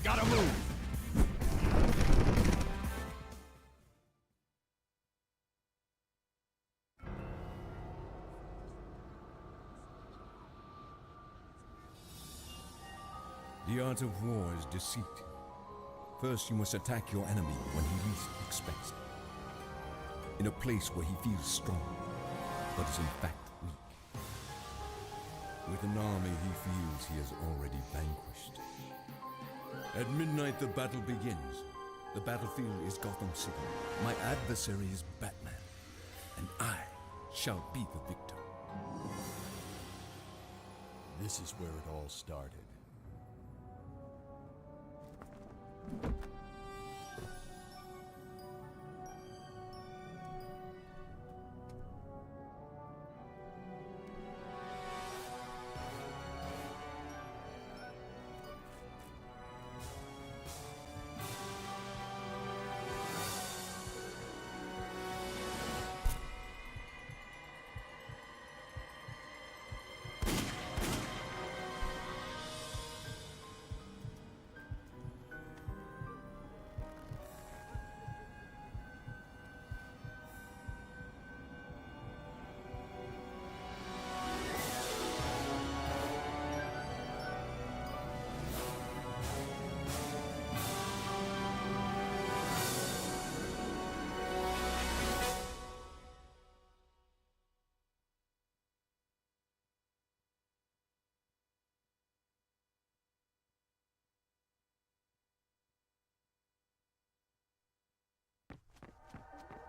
Gotta move! The art of war is deceit. First, you must attack your enemy when he least expects it. In a place where he feels strong, but is in fact weak. With an army he feels he has already vanquished. At midnight, the battle begins. The battlefield is Gotham City. My adversary is Batman, and I shall be the victor. This is where it all started.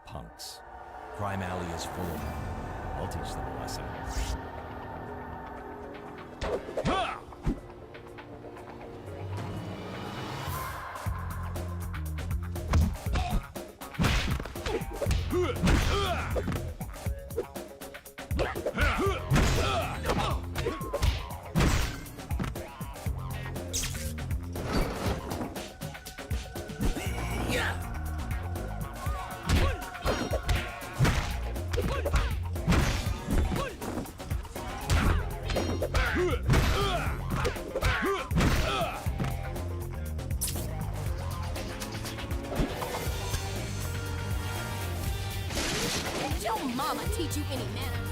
Punks. Crime Alley is full of them. I'll teach them a lesson. Did your mama teach you any manners?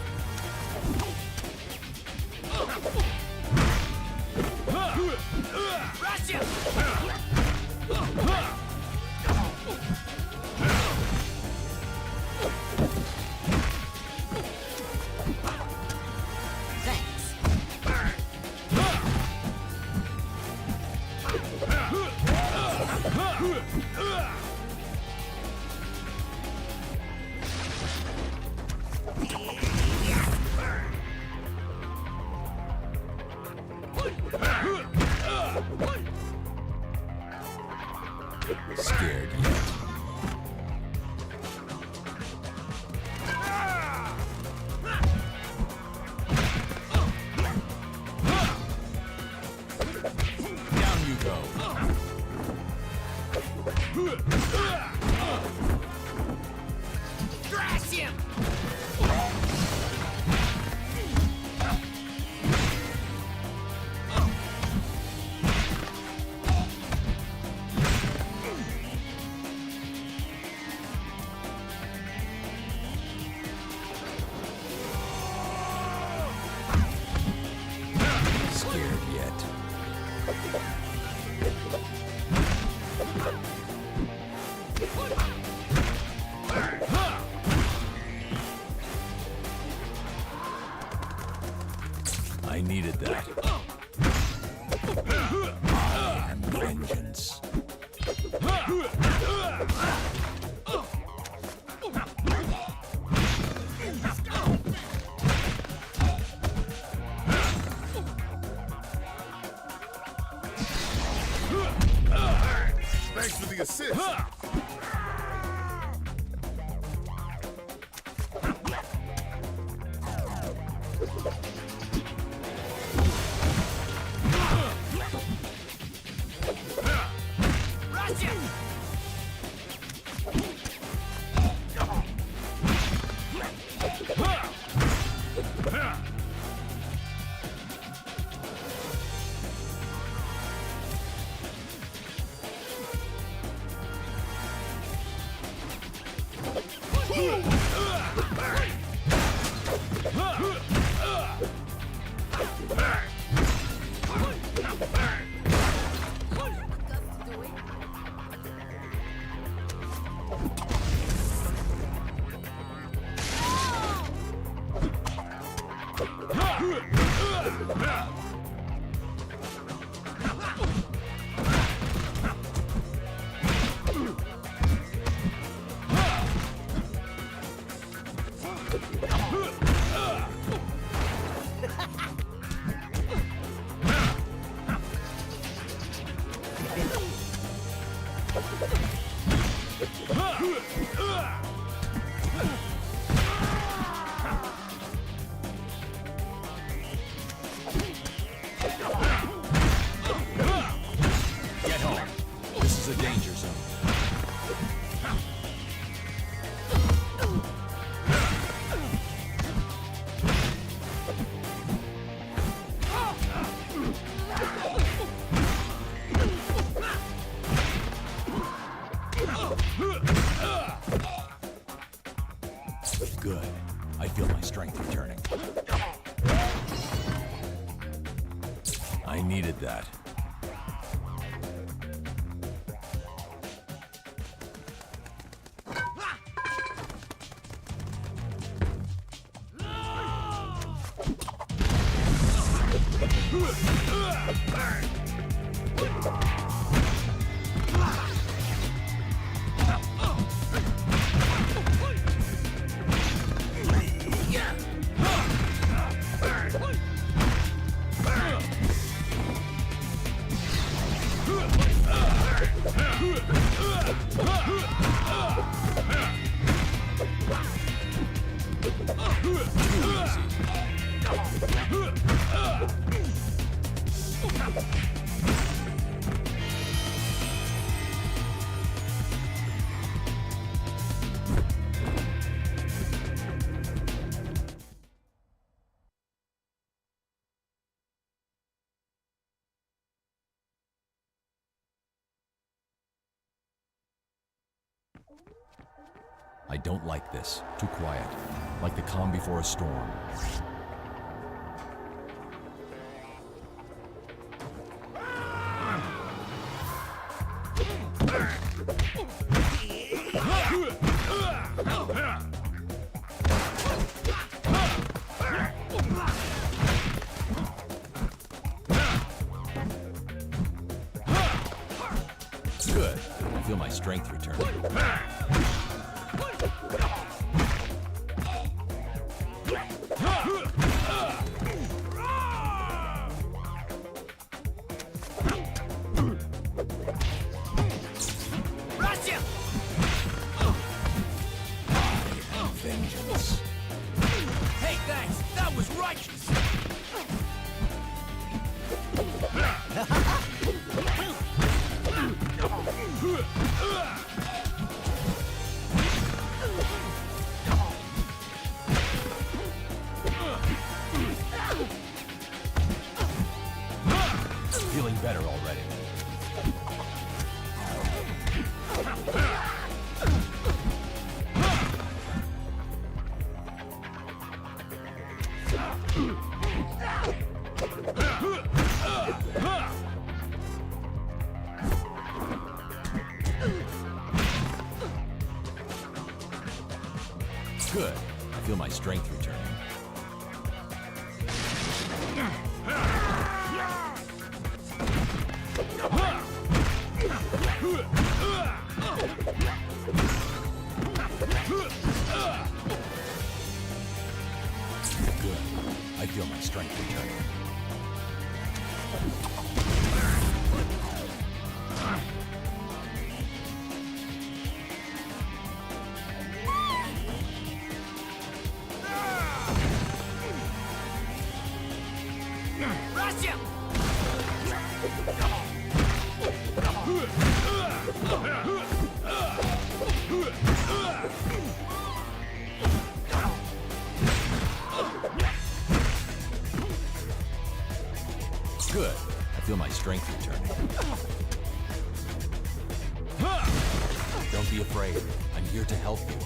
Russia! Scared yet? Down you go. Thrash him! Scared yet? I needed that. I am vengeance. Thanks for the assist. Get home. This is a danger zone. Good. I feel my strength returning. I needed that. I don't like this. Too quiet. Like the calm before a storm. Good. I feel my strength returning. Vengeance. Hey, thanks. That was righteous. Feeling better already. Good. I feel my strength returning. Good. I feel my strength returning. Russia! Good. I feel my strength returning. Don't be afraid. I'm here to help you.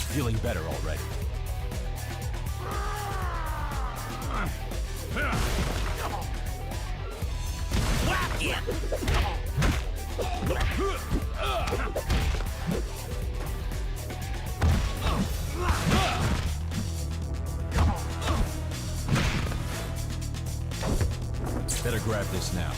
Feeling better already. Whack him! Better grab this now.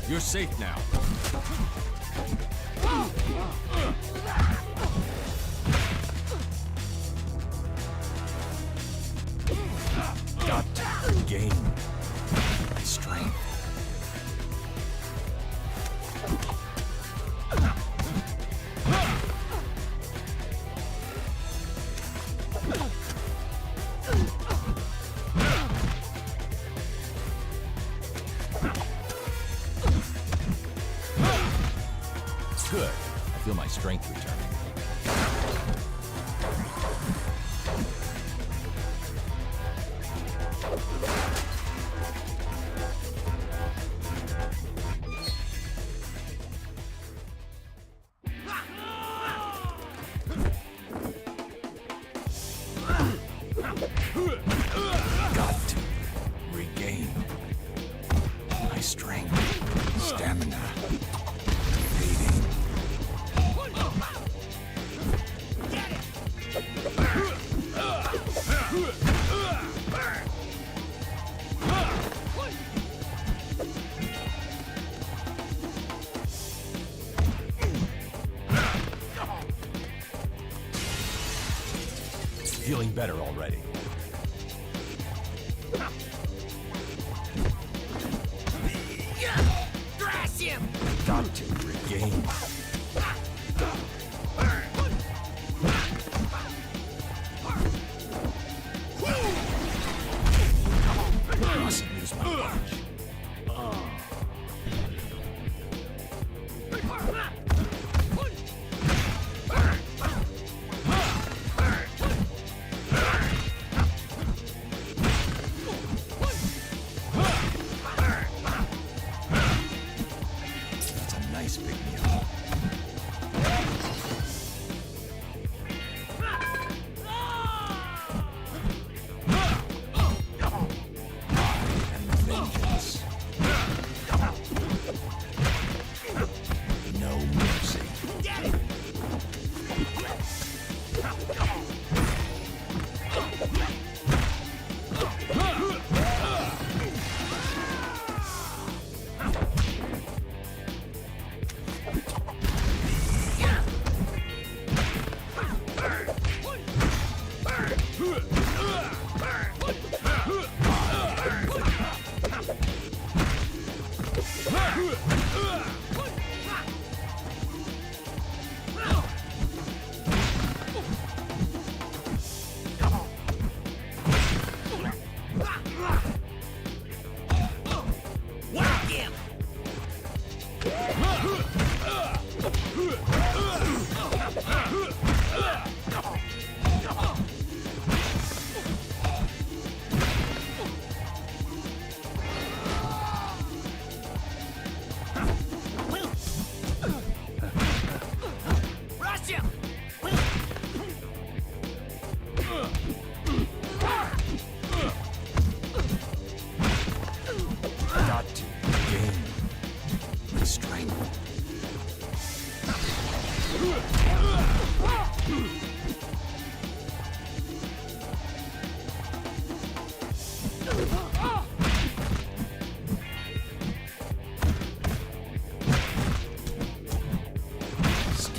You're safe now. Got to regain my strength. Good. I feel my strength returning. Got to regain my strength, stamina. Fading. Feeling better already. Thrash him! Got to regain. Mustn't lose my punch. That's a nice big meal. And vengeance. No mercy. Whack him! Rush him! Got to gain my strength.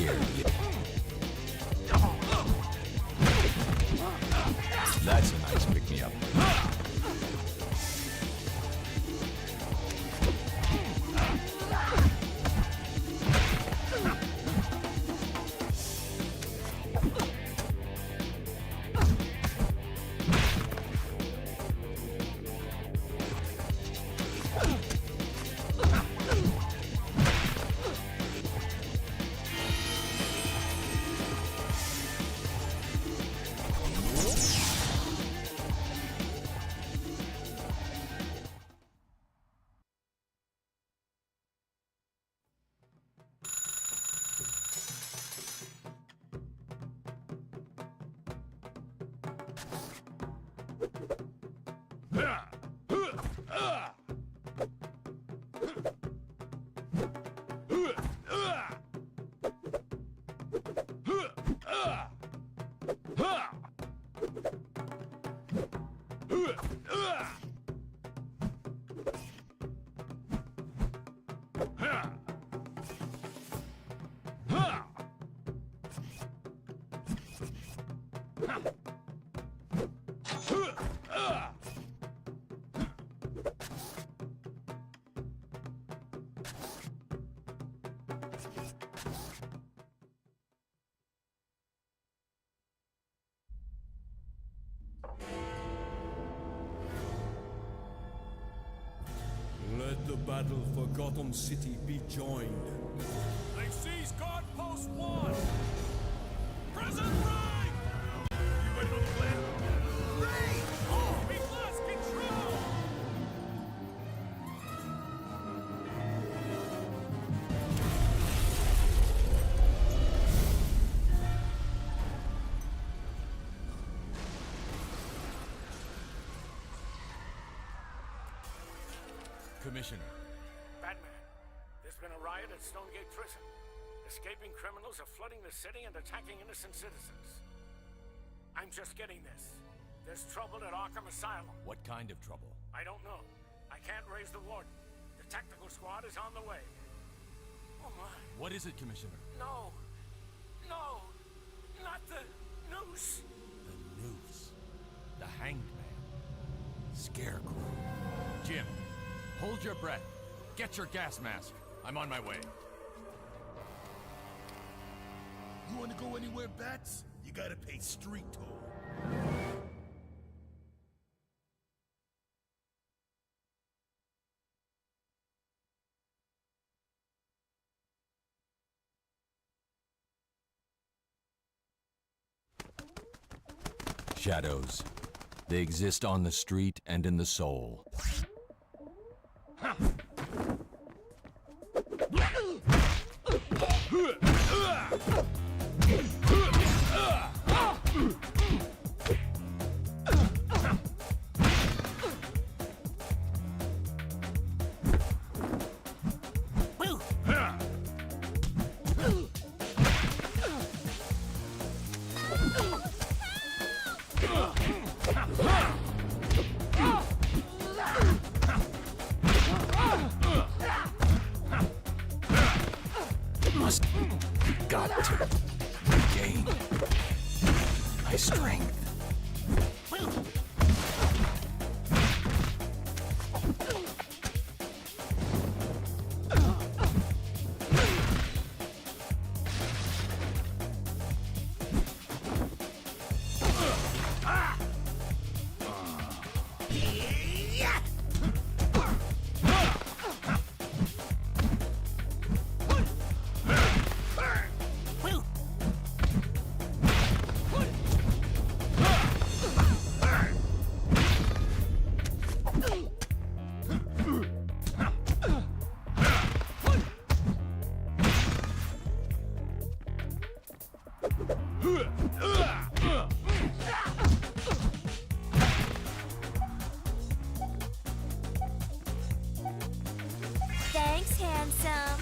scared yet. That's a nice pick-me-up. Let the battle for Gotham City be joined. They seized Guard Post 1! President Reign! You ready on the plan? Reign! Oh, we lost control! Commissioner. Batman, there's been a riot at Stonegate Prison. Escaping criminals are flooding the city and attacking innocent citizens. I'm just getting this. There's trouble at Arkham Asylum. What kind of trouble? I don't know. I can't raise the warden. The technical squad is on the way. Oh my. What is it, Commissioner? No. No. Not the noose. The noose. The hanged man. Scarecrow. Jim, hold your breath. Get your gas mask. I'm on my way. You want to go anywhere, Bats? You gotta pay street toll. Shadows. They exist on the street and in the soul. Got to regain my strength. Thanks, handsome.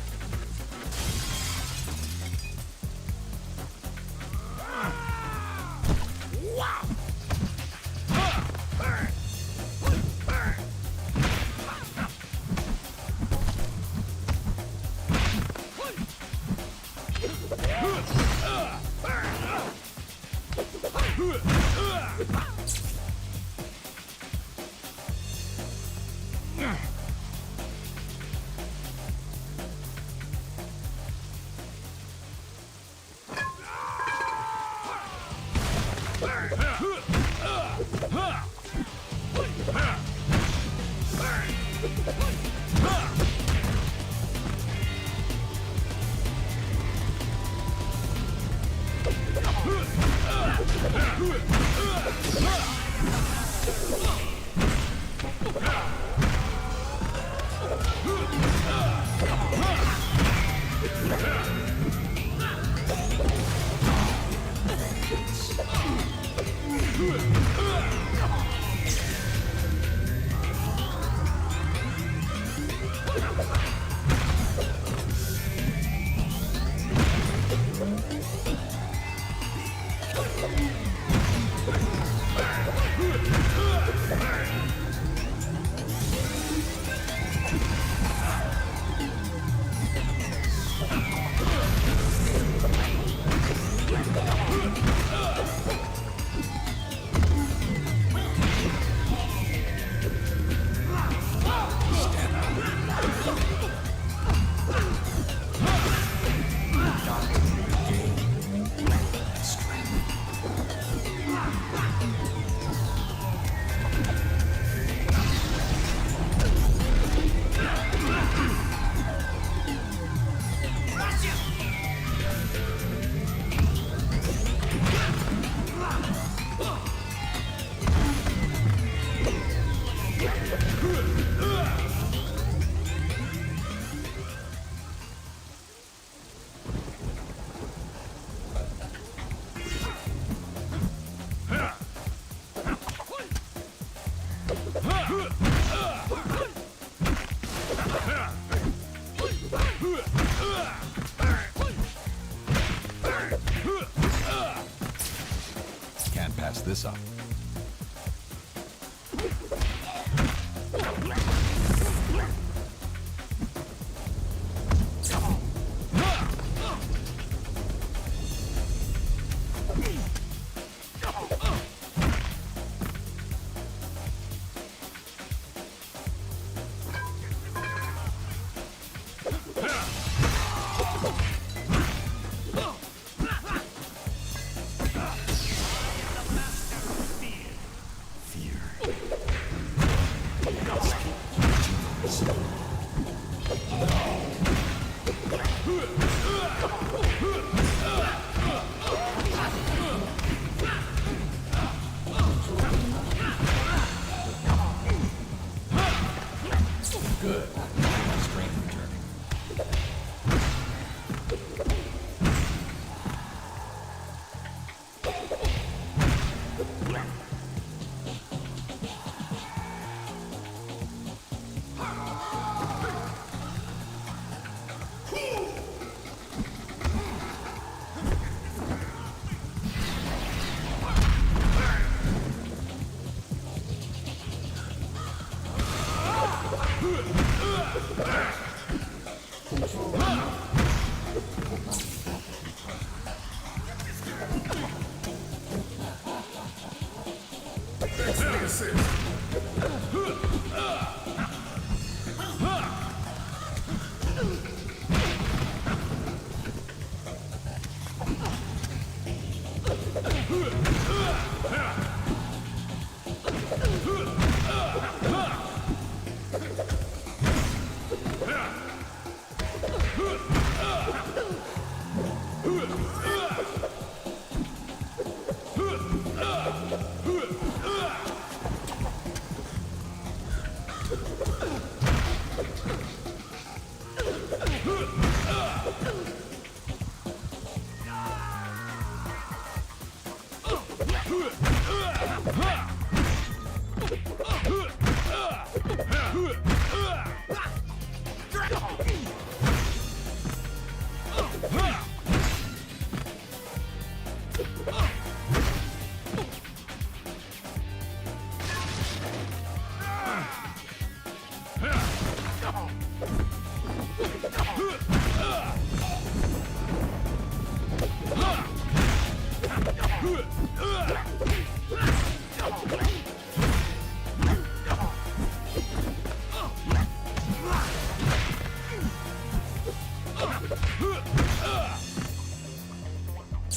Can't pass this up. Good. Strength returning.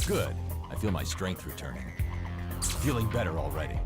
Good. I feel my strength returning. Feeling better already.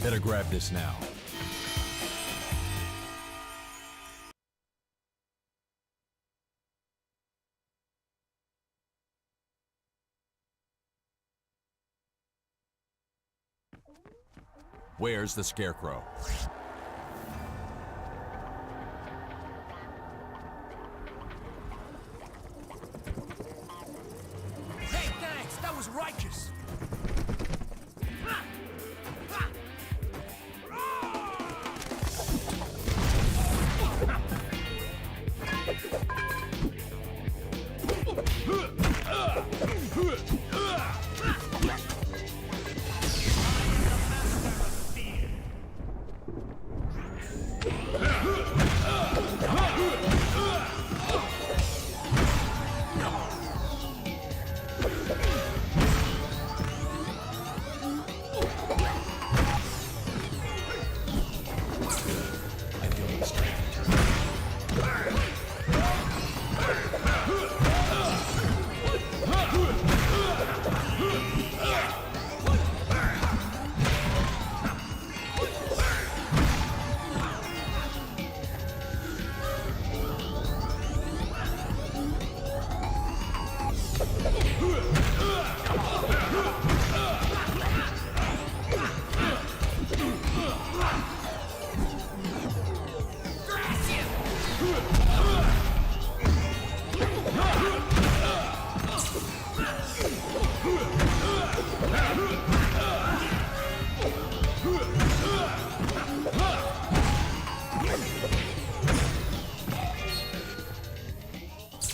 Better grab this now. Where's the Scarecrow? Hey, thanks! That was righteous!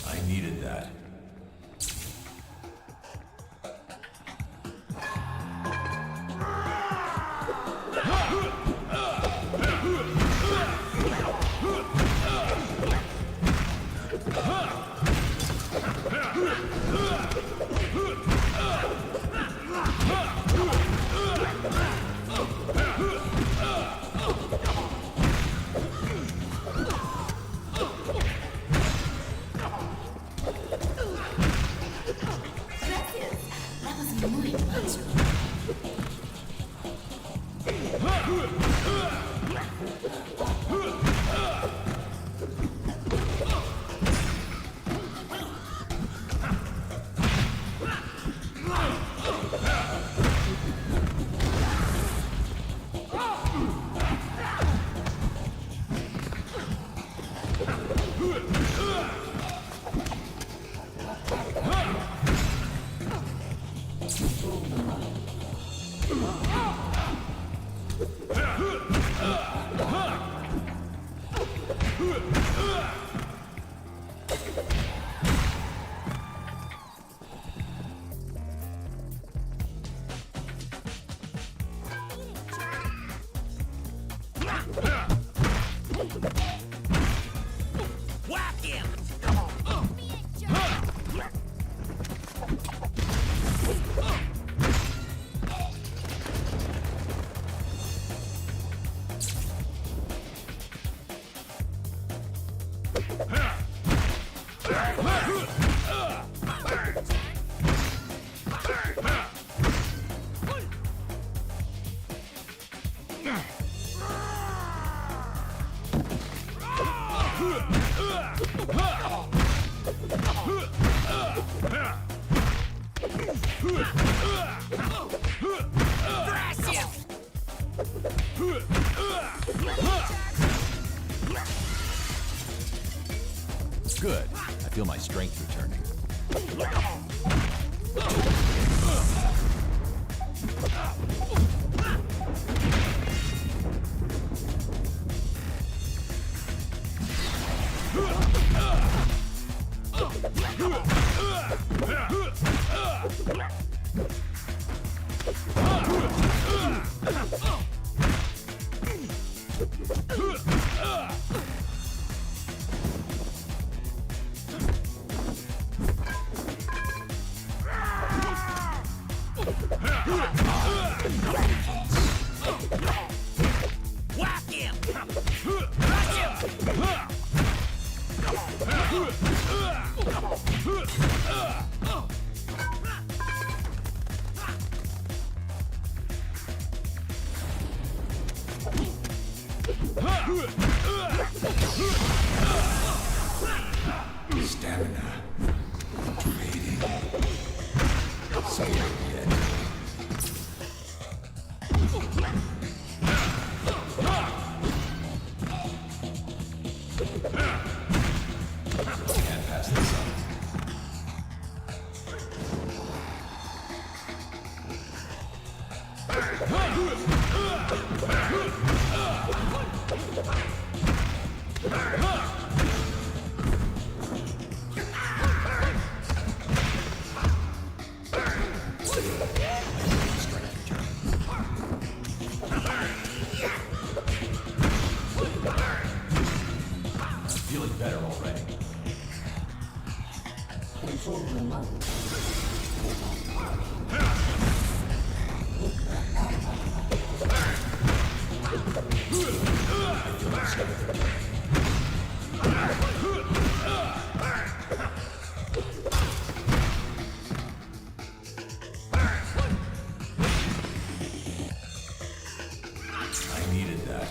I needed that. That was muy much. Good. I feel my strength returning. Whack him! Touch him! Stamina. Fading. Scared yet. Can't pass this up. Feeling better already. I needed that.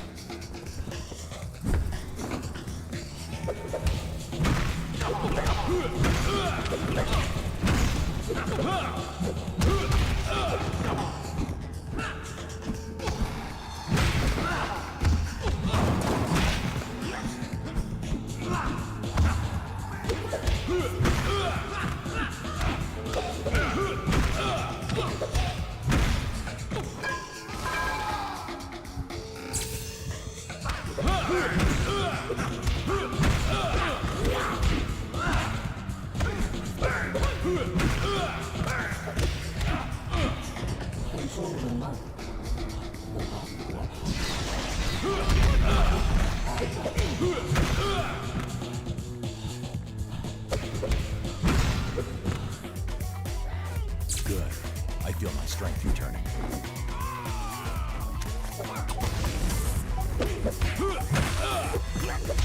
Good. I feel my strength returning.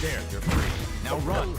There, you're free. Now run.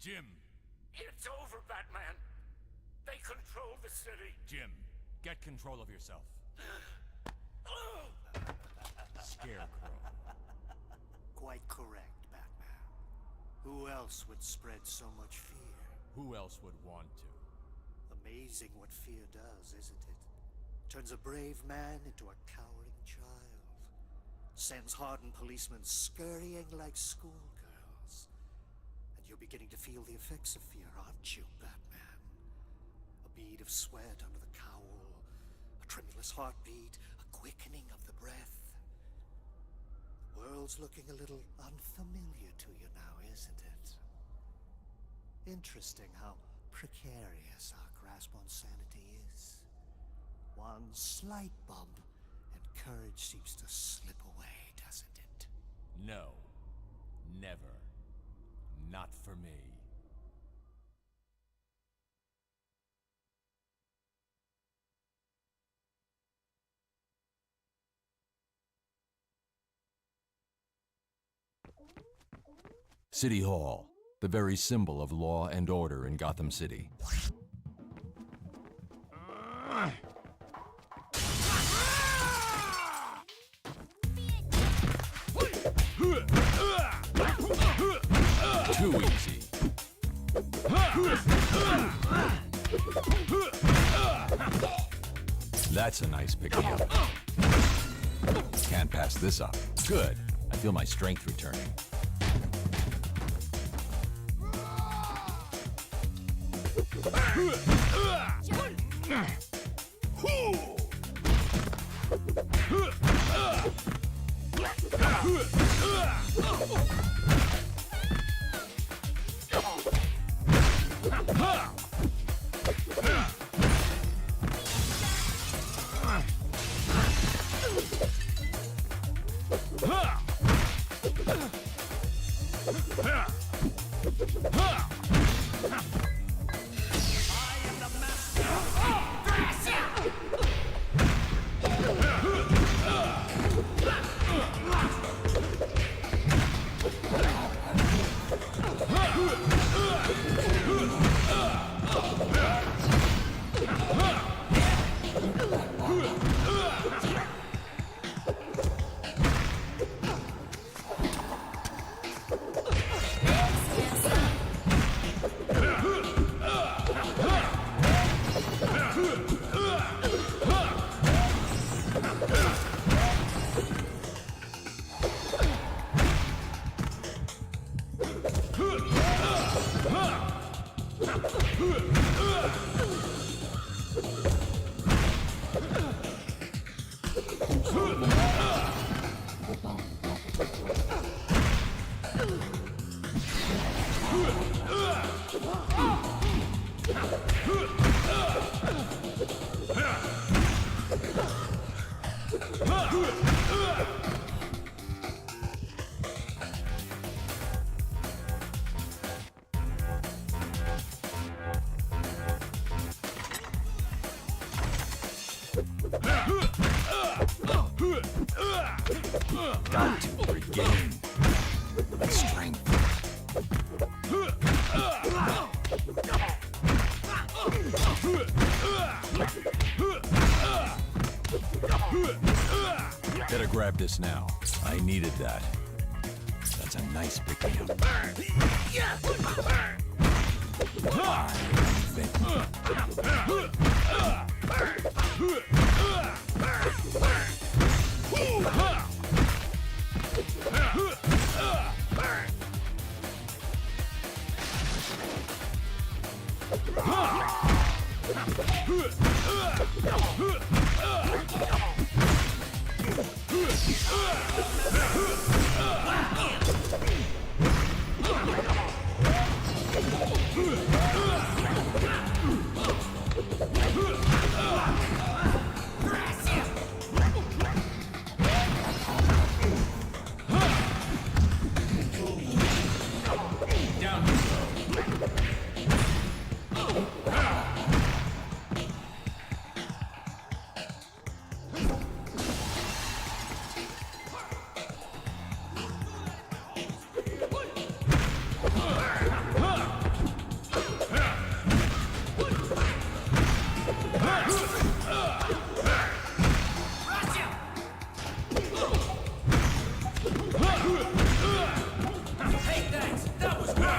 Jim! It's over, Batman. They control the city. Jim, get control of yourself. Scarecrow. Quite correct, Batman. Who else would spread so much fear? Who else would want to? Amazing what fear does, isn't it? Turns a brave man into a cowering child. Sends hardened policemen scurrying like schoolgirls. And you're beginning to feel the effects of fear, aren't you, Batman? A bead of sweat under the cowl, a tremulous heartbeat, a quickening of the breath. The world's looking a little unfamiliar to you now, isn't it? Interesting how precarious our grasp on sanity is. One slight bump, and courage seems to slip away, doesn't it? No. Never. Not for me. City Hall, the very symbol of law and order in Gotham City. Too easy. That's a nice pick-me-up. Can't pass this up. Good. I feel my strength returning. Got to regain strength. Better grab this now. I needed that. That's a nice pick-me-up. Hey, thanks. That was great.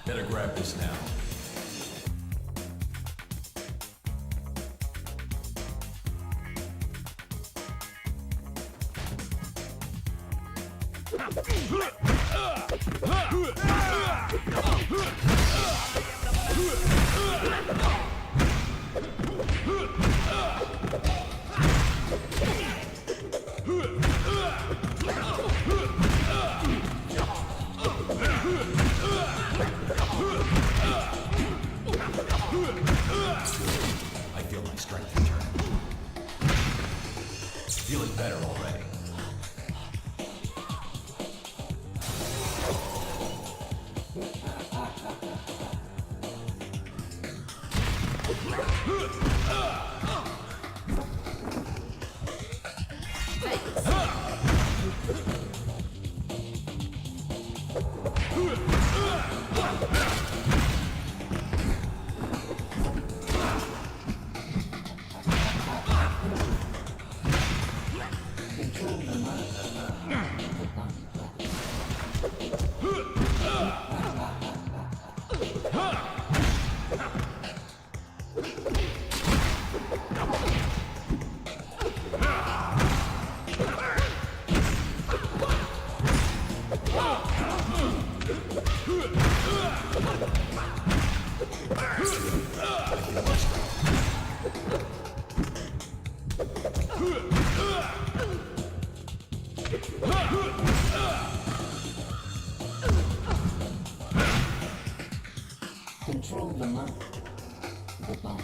Better grab this now. I feel my strength returning. Feeling better already. Control the mind. The body.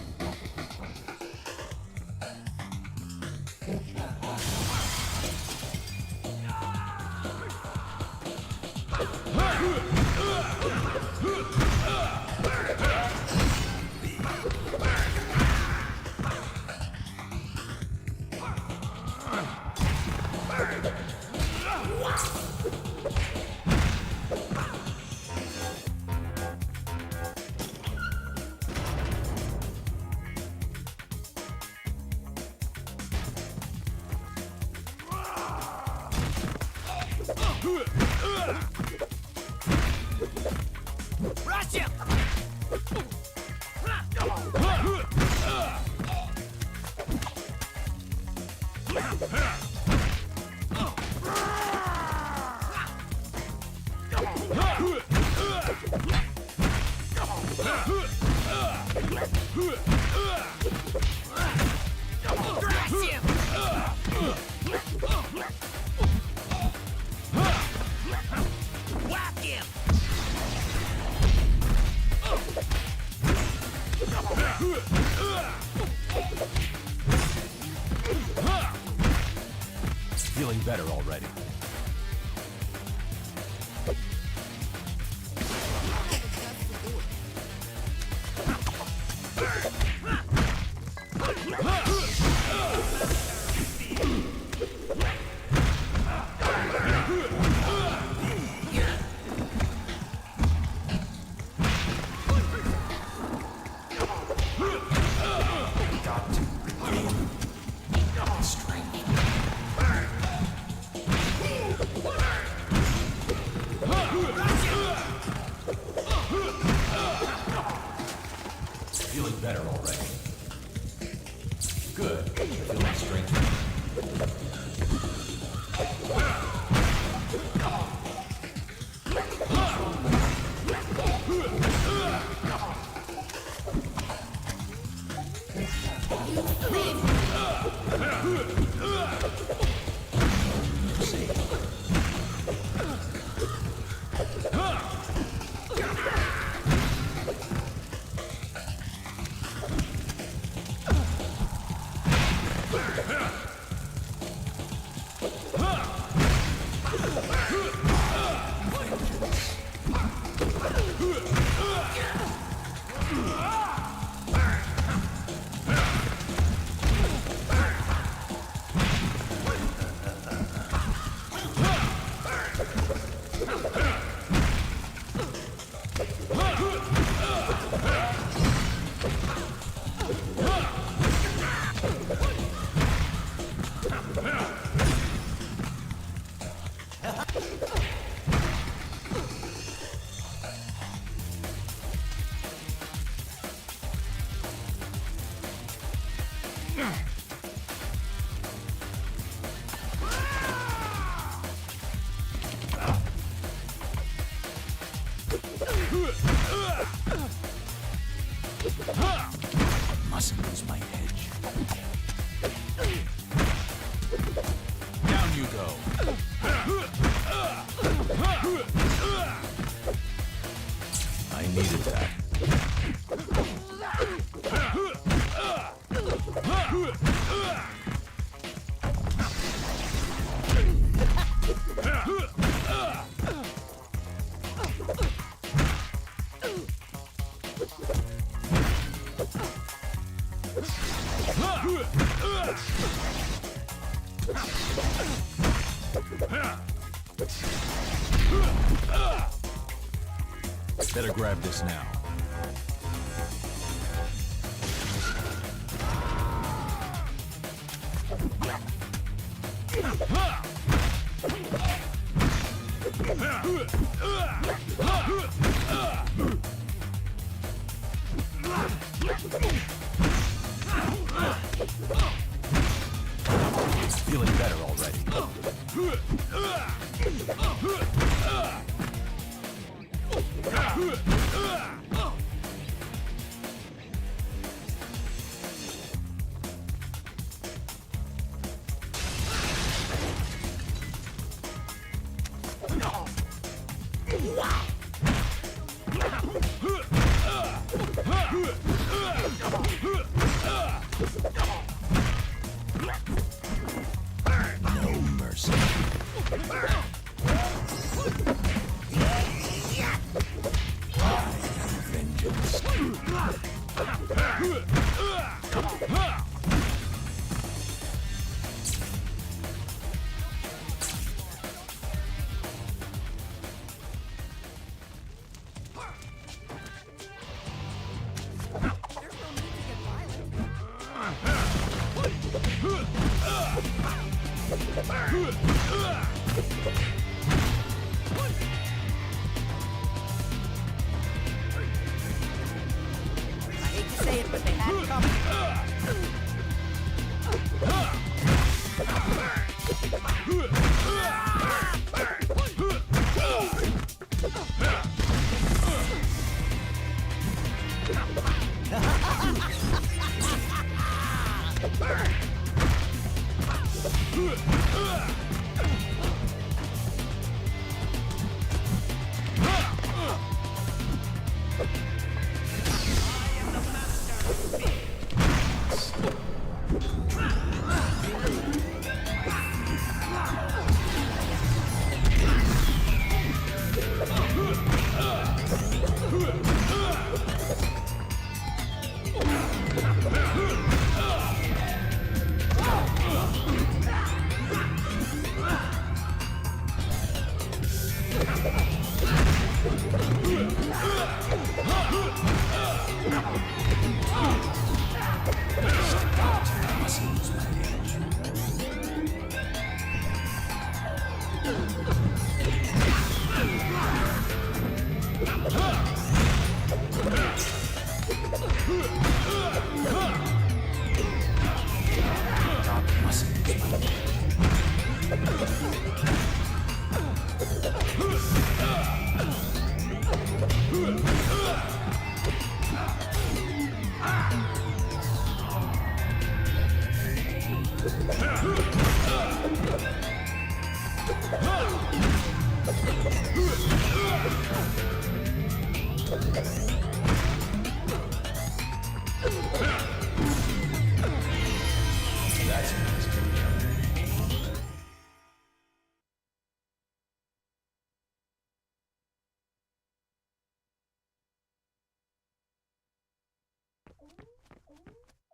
Whack him! Feeling better already. Mustn't lose my edge. Down you go. I needed that. Better grab this now. Feeling better already. No mercy. Vengeance. I hate to say it, but they had it coming.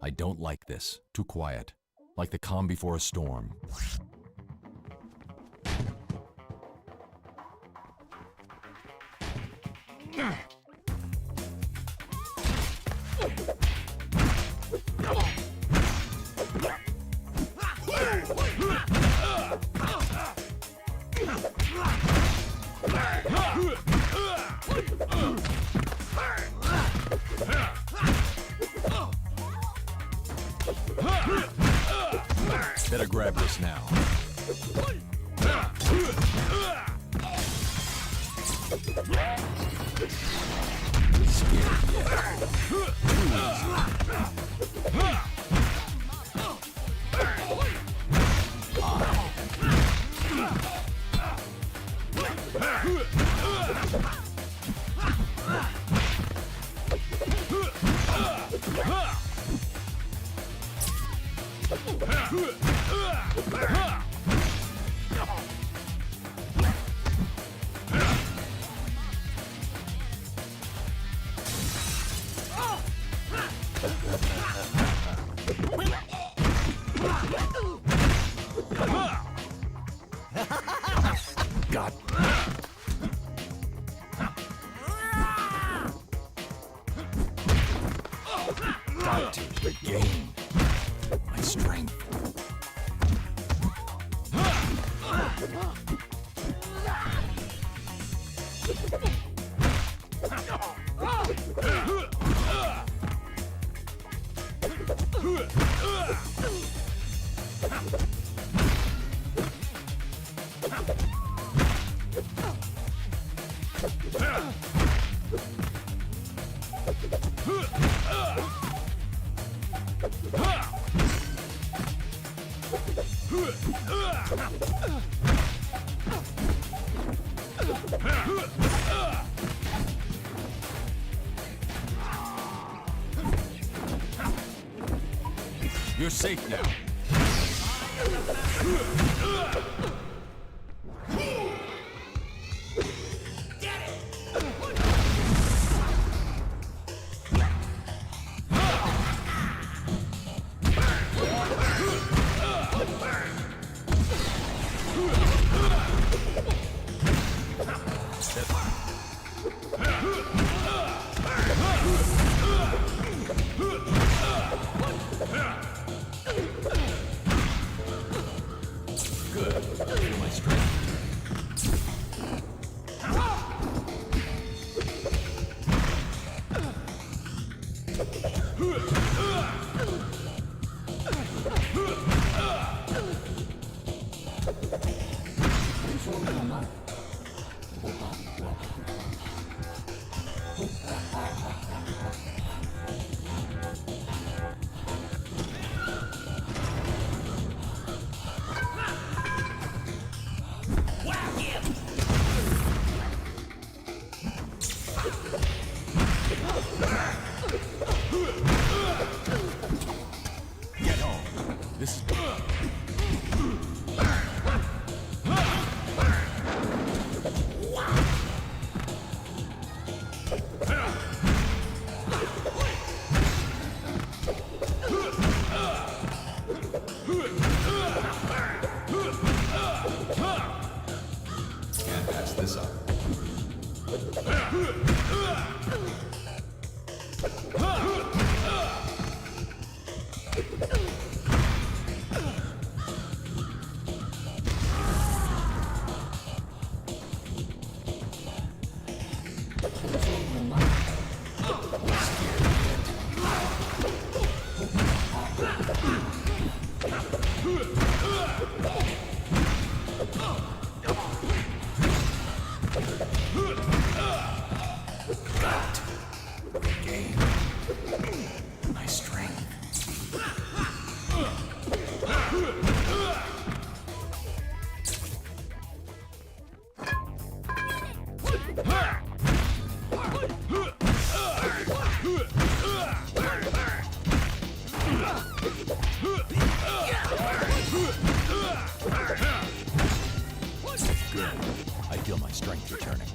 I don't like this. Too quiet. Like the calm before a storm. Better grab this now. God. Got to regain my strength. You're safe now. Get home. This is... Can't pass this up. Regain my strength. Good. I feel my strength returning.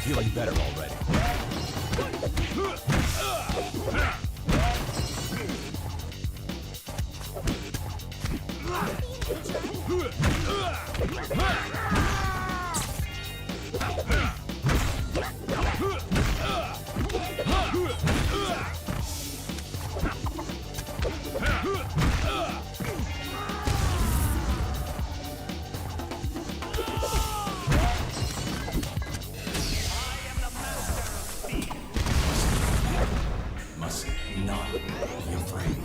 Feeling better already. Must not be afraid.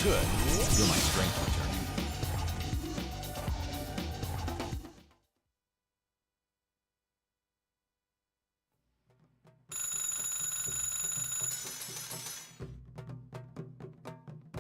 Good. I feel my strength return.